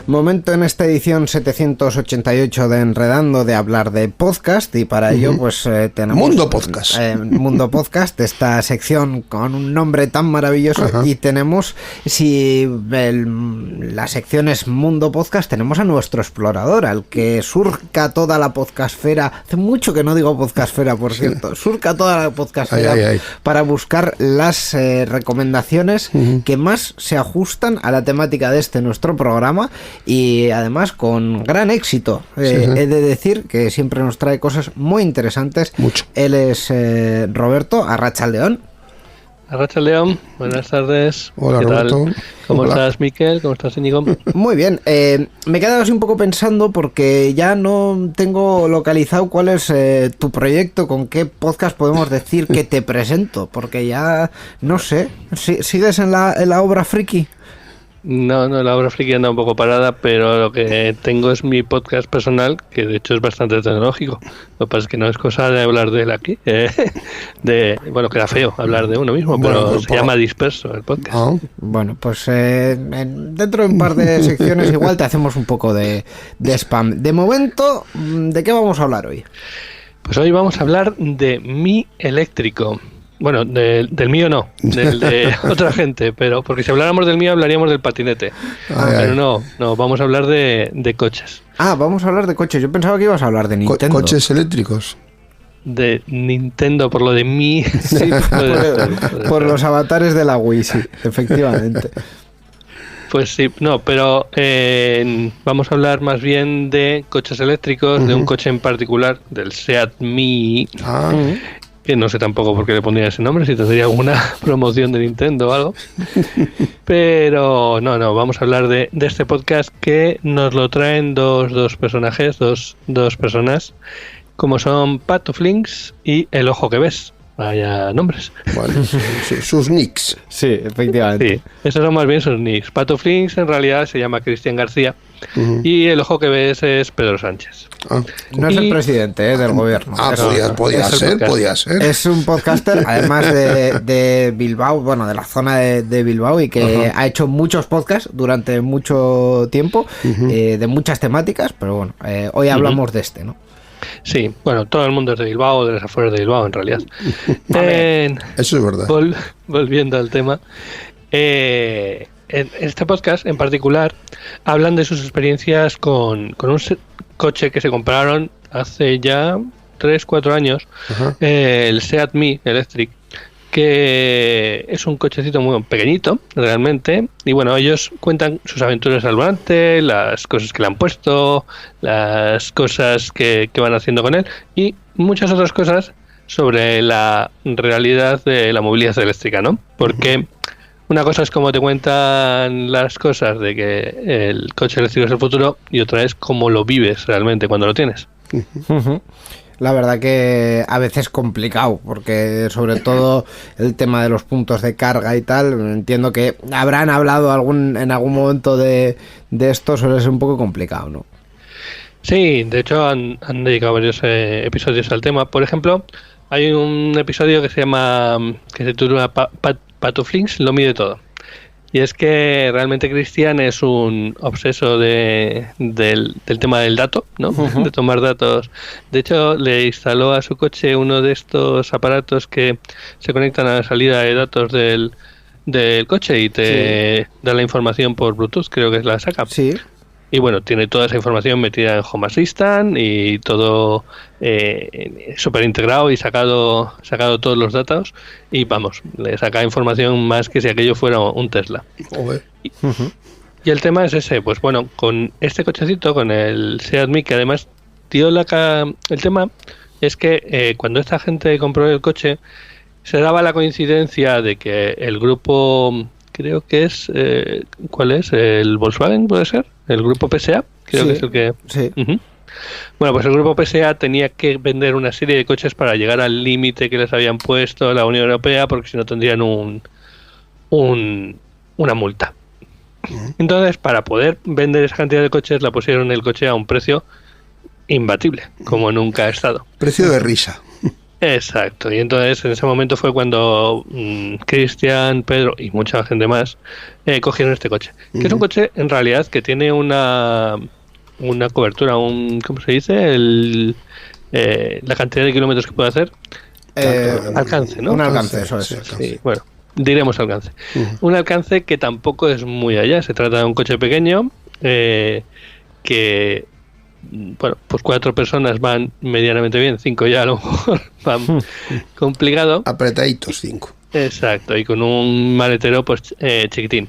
Momento en esta edición 788 de Enredando de hablar de podcast, y para ello pues tenemos Mundo Podcast. Mundo Podcast, esta sección con un nombre tan maravilloso. Ajá. Y tenemos, si la sección es Mundo Podcast, tenemos a nuestro explorador, al que surca toda la podcastfera. Hace mucho que no digo podcastfera, por cierto. Surca toda la podcastfera para buscar las recomendaciones que más se ajustan a la temática de este nuestro programa, y además con gran éxito. He de decir que siempre nos trae cosas muy interesantes. Mucho. Él es Roberto Arratsaldeon. Arratsaldeon, buenas tardes. Hola, ¿qué Roberto. tal? ¿Cómo estás, Miquel? ¿Cómo estás, Íñigo? Muy bien. Me he quedado así un poco pensando porque ya no tengo localizado cuál es tu proyecto, con qué podcast podemos decir que te presento, porque ya no sé. ¿Sigues en la obra friki? No, la obra friki anda un poco parada, pero lo que tengo es mi podcast personal, que de hecho es bastante tecnológico. Lo que pasa es que no es cosa de hablar de él aquí. Bueno, queda feo hablar de uno mismo, pero se llama Disperso el podcast. Bueno, pues dentro de un par de secciones igual te hacemos un poco de spam. De momento, ¿de qué vamos a hablar hoy? Pues hoy vamos a hablar de mi eléctrico. Bueno, del mío no, del de otra gente, pero porque si habláramos del mío hablaríamos del patinete. Pero no, vamos a hablar de coches. Ah, vamos a hablar de coches. Yo pensaba que ibas a hablar de Nintendo. ¿Coches eléctricos? De Nintendo, por lo de mí. Sí, por los avatares de la Wii, sí, efectivamente. Pues sí, no, pero vamos a hablar más bien de coches eléctricos, de un coche en particular, del Seat Mii. Que no sé tampoco por qué le pondría ese nombre, si tendría alguna promoción de Nintendo o algo. Pero no, vamos a hablar de este podcast, que nos lo traen dos personajes, dos personas, como son Pato Flinks y El Ojo que Ves. Vaya nombres. Bueno, sus nicks. Sí, efectivamente. Sí, esos son más bien sus nicks. Pato Flinks en realidad se llama Cristian García y El Ojo que Ves es Pedro Sánchez. No es el presidente del gobierno. Podía ser. Es un podcaster, además de Bilbao, bueno, de la zona de Bilbao, y que ha hecho muchos podcasts durante mucho tiempo, de muchas temáticas, pero bueno, hoy hablamos de este, ¿no? Sí, bueno, todo el mundo es de Bilbao, de las afueras de Bilbao, en realidad. Eso es verdad. Volviendo al tema, en este podcast en particular hablan de sus experiencias con un coche que se compraron hace ya 3-4 años, el Seat Mii Electric, que es un cochecito muy pequeñito realmente, y bueno, ellos cuentan sus aventuras al volante, las cosas que le han puesto, las cosas que van haciendo con él y muchas otras cosas sobre la realidad de la movilidad eléctrica, ¿no? Porque una cosa es cómo te cuentan las cosas de que el coche eléctrico es el futuro, y otra es cómo lo vives realmente cuando lo tienes. La verdad que a veces complicado, porque sobre todo el tema de los puntos de carga y tal, entiendo que habrán hablado en algún momento de esto, suele ser un poco complicado, ¿no? Sí, de hecho han dedicado varios episodios al tema. Por ejemplo, hay un episodio que se titula Pato Flinks lo mide todo. Y es que realmente Cristian es un obseso del tema del dato, ¿no? De tomar datos. De hecho, le instaló a su coche uno de estos aparatos que se conectan a la salida de datos del coche y te da la información por Bluetooth, creo que es la saca. Sí. Y bueno, tiene toda esa información metida en Home Assistant y todo súper integrado y sacado todos los datos, y vamos, le saca información más que si aquello fuera un Tesla. Y el tema es ese, pues bueno, con este cochecito, con el Seat Mii, que además el tema es que cuando esta gente compró el coche, se daba la coincidencia de que el grupo, creo que es, ¿cuál es? ¿El Volkswagen puede ser? ¿El grupo PSA? Creo que es el que... Sí. Bueno, pues el grupo PSA tenía que vender una serie de coches para llegar al límite que les habían puesto la Unión Europea, porque si no tendrían una multa. Entonces, para poder vender esa cantidad de coches, la pusieron el coche a un precio imbatible, como nunca ha estado. Precio de risa. Exacto, y entonces en ese momento fue cuando Cristian, Pedro y mucha gente más cogieron este coche, que es un coche en realidad que tiene una cobertura, ¿cómo se dice? La cantidad de kilómetros que puede hacer. Alcance, ¿no? Un alcance, eso es. Sí, bueno, diremos alcance. Un alcance que tampoco es muy allá, se trata de un coche pequeño que... Bueno, pues 4 personas van medianamente bien, 5 ya a lo mejor van complicado. Apretaditos 5. Exacto, y con un maletero pues chiquitín.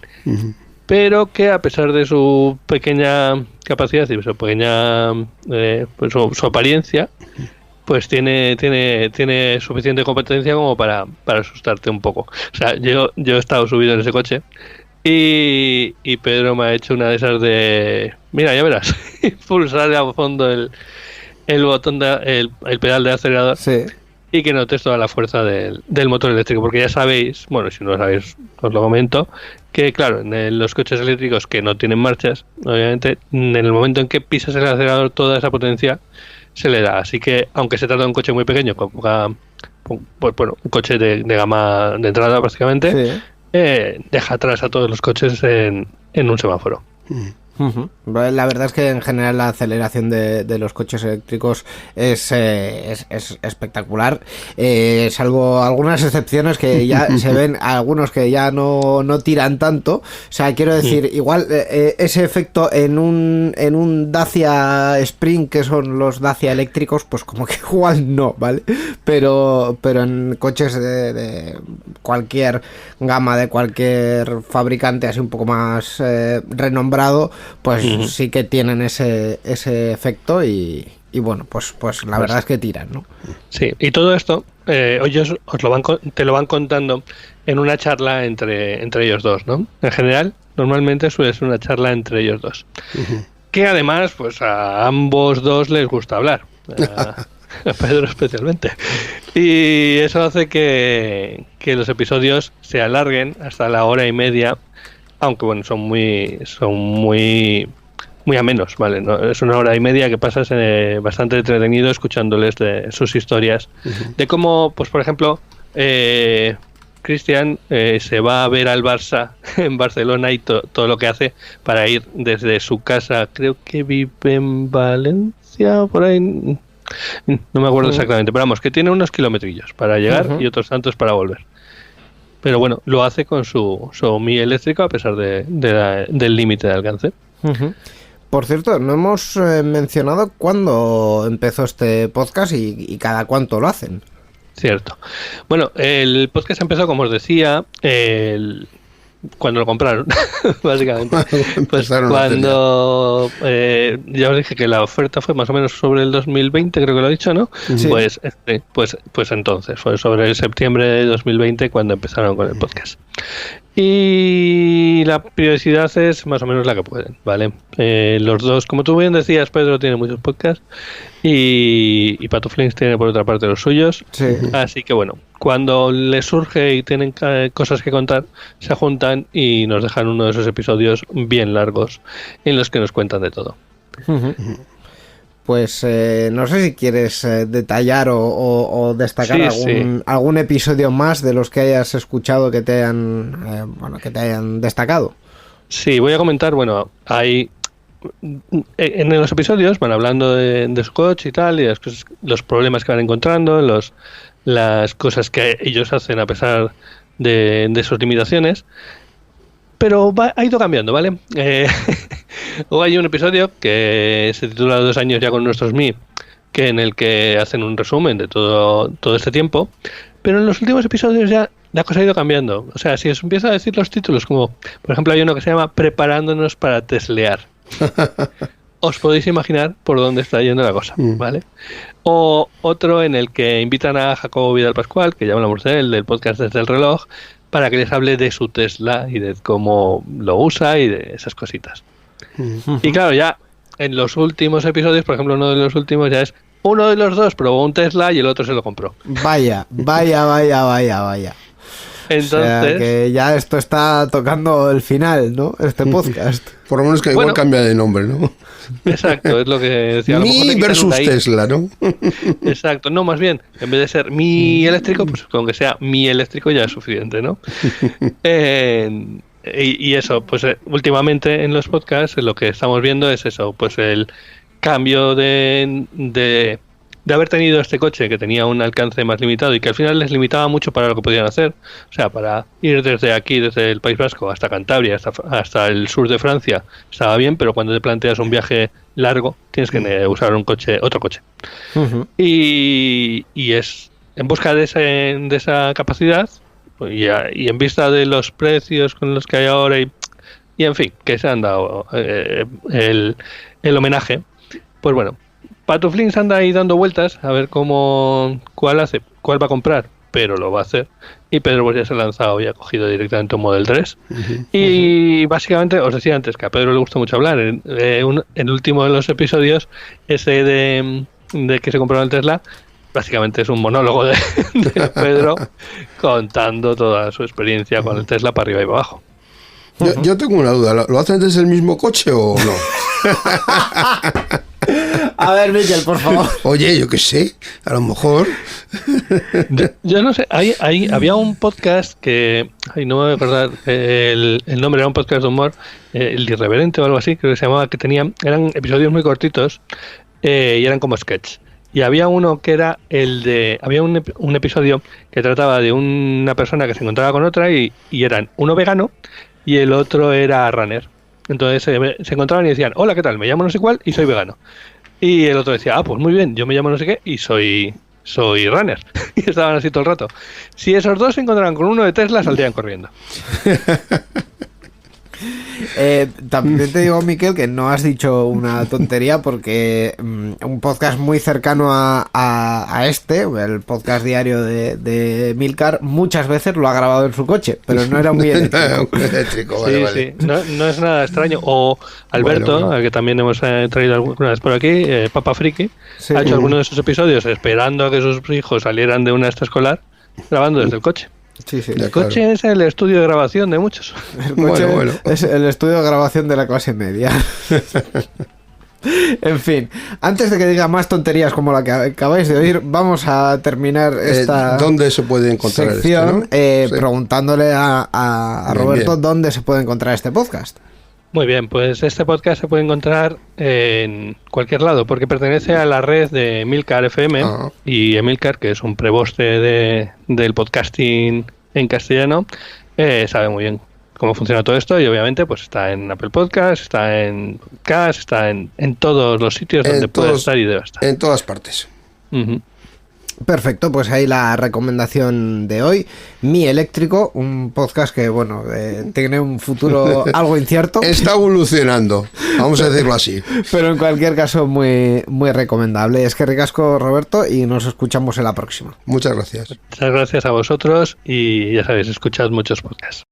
Pero que a pesar de su pequeña capacidad y su pequeña pues su apariencia, pues tiene suficiente competencia como para asustarte un poco. O sea, yo he estado subido en ese coche y Pedro me ha hecho una de esas de... Mira, ya verás, pulsar a fondo el botón, el pedal de acelerador, sí, y que notes toda la fuerza del motor eléctrico, porque ya sabéis, bueno, si no lo sabéis, os lo comento, que claro, en los coches eléctricos que no tienen marchas, obviamente, en el momento en que pisas el acelerador, toda esa potencia se le da. Así que, aunque se trata de un coche muy pequeño, pues bueno, un coche de gama de entrada, básicamente, sí, deja atrás a todos los coches en un semáforo. La verdad es que en general la aceleración de los coches eléctricos es espectacular, salvo algunas excepciones que ya se ven, algunos que ya no tiran tanto. O sea, quiero decir, igual ese efecto en un Dacia Spring, que son los Dacia eléctricos, pues como que igual no, ¿vale? Pero en coches de cualquier gama, de cualquier fabricante así un poco más renombrado, pues sí que tienen ese efecto y bueno, pues la verdad es que tiran, ¿no? Sí, y todo esto ellos te lo van contando en una charla entre ellos dos, ¿no? En general, normalmente suele ser una charla entre ellos dos. Que además, pues a ambos dos les gusta hablar. A Pedro especialmente. Y eso hace que los episodios se alarguen hasta la 1:30. Aunque bueno, son muy amenos, ¿vale? ¿No? Es 1:30 que pasas bastante entretenido escuchándoles de sus historias. De cómo, pues por ejemplo, Cristian se va a ver al Barça en Barcelona y todo lo que hace para ir desde su casa, creo que vive en Valencia, por ahí, no me acuerdo exactamente, pero vamos, que tiene unos kilometrillos para llegar y otros tantos para volver. Pero bueno, lo hace con su Mi eléctrico a pesar del límite de alcance. Por cierto, no hemos mencionado cuándo empezó este podcast y cada cuánto lo hacen. Cierto. Bueno, el podcast empezó, como os decía, cuando lo compraron, básicamente. Pues cuando ya os dije que la oferta fue más o menos sobre el 2020, creo que lo he dicho, ¿no? Sí. Pues entonces, fue sobre el septiembre de 2020 cuando empezaron con el podcast. Y la periodicidad es más o menos la que pueden, ¿vale? Los dos, como tú bien decías, Pedro tiene muchos podcasts y Pato Flings tiene por otra parte los suyos. Sí. Así que bueno, cuando les surge y tienen cosas que contar, se juntan y nos dejan uno de esos episodios bien largos en los que nos cuentan de todo. Pues no sé si quieres detallar o destacar algún episodio más de los que hayas escuchado que te hayan destacado. Sí, voy a comentar, bueno, hay en los episodios van hablando de su coche y tal, y los problemas que van encontrando, las cosas que ellos hacen a pesar de sus limitaciones. Pero ha ido cambiando, ¿vale? Luego hay un episodio que se titula 2 años ya con nuestros Mi, que en el que hacen un resumen de todo este tiempo. Pero en los últimos episodios ya la cosa ha ido cambiando. O sea, si os empiezo a decir los títulos, como por ejemplo hay uno que se llama Preparándonos para teslear. Os podéis imaginar por dónde está yendo la cosa, ¿vale? O otro en el que invitan a Jacobo Vidal Pascual, que ya hablamos de él, del podcast Desde el Reloj, para que les hable de su Tesla y de cómo lo usa y de esas cositas. Y claro, ya en los últimos episodios, por ejemplo, uno de los últimos ya es uno de los dos probó un Tesla y el otro se lo compró. Vaya. Entonces, o sea, que ya esto está tocando el final, ¿no? Este podcast. Por lo menos que igual cambia de nombre, ¿no? Exacto, es lo que decía. Mi versus Tesla, ¿no? Exacto, no, más bien, en vez de ser mi eléctrico, pues con que sea mi eléctrico ya es suficiente, ¿no? Y eso, pues últimamente en los podcasts lo que estamos viendo es eso, pues el cambio de haber tenido este coche que tenía un alcance más limitado y que al final les limitaba mucho para lo que podían hacer, o sea, para ir desde aquí, desde el País Vasco hasta Cantabria, hasta el sur de Francia, estaba bien, pero cuando te planteas un viaje largo tienes que usar otro coche. Uh-huh. Y es en busca de esa capacidad y en vista de los precios con los que hay ahora y en fin, que se han dado el homenaje, pues bueno, Patuflins anda ahí dando vueltas a ver cuál va a comprar, pero lo va a hacer. Y Pedro pues ya se ha lanzado y ha cogido directamente un Model 3. Uh-huh. Y básicamente, os decía antes que a Pedro le gusta mucho hablar. En el último de los episodios, ese de que se compró el Tesla, básicamente es un monólogo de Pedro contando toda su experiencia con el Tesla para arriba y para abajo. Yo tengo una duda, ¿lo hacen desde el mismo coche o no? A ver, Miquel, por favor. Oye, yo qué sé, a lo mejor. Yo no sé, había un podcast que, no me voy a acordar el nombre, era un podcast de humor, El Irreverente o algo así, creo que se llamaba, que eran episodios muy cortitos y eran como sketch. Y había uno que era había un episodio que trataba de una persona que se encontraba con otra y eran uno vegano y el otro era runner. Entonces se encontraban y decían, hola, ¿qué tal? Me llamo no sé cuál y soy vegano. Y el otro decía, pues muy bien, yo me llamo no sé qué y soy runner. Y estaban así todo el rato. Si esos dos se encontraran con uno de Tesla, saldrían corriendo. También te digo, Miquel, que no has dicho una tontería porque un podcast muy cercano a este, el podcast diario de Milcar, muchas veces lo ha grabado en su coche, pero no era muy eléctrico. Vale. No es nada extraño. O Alberto, bueno. Al que también hemos traído alguna vez por aquí, Papa Friki, ha hecho alguno de sus episodios esperando a que sus hijos salieran de una extraescolar, grabando desde el coche. Sí, el coche es el estudio de grabación de muchos. El coche es el estudio de grabación de la clase media. En fin, antes de que diga más tonterías como la que acabáis de oír, vamos a terminar esta ¿dónde se puede encontrar sección preguntándole a Roberto bien. ¿Dónde se puede encontrar este podcast? Muy bien, pues este podcast se puede encontrar en cualquier lado porque pertenece a la red de Emilcar FM y Emilcar, que es un preboste del podcasting en castellano, sabe muy bien cómo funciona todo esto y obviamente pues está en Apple Podcast, está en Podcast, está en todos los sitios donde puede estar y debe estar. En todas partes. Uh-huh. Perfecto, pues ahí la recomendación de hoy, Mi Eléctrico, un podcast que, bueno, tiene un futuro algo incierto. Está evolucionando, vamos a decirlo así. Pero en cualquier caso, muy, muy recomendable. Es que ricasco, Roberto, y nos escuchamos en la próxima. Muchas gracias. Muchas gracias a vosotros y ya sabéis, escuchad muchos podcasts.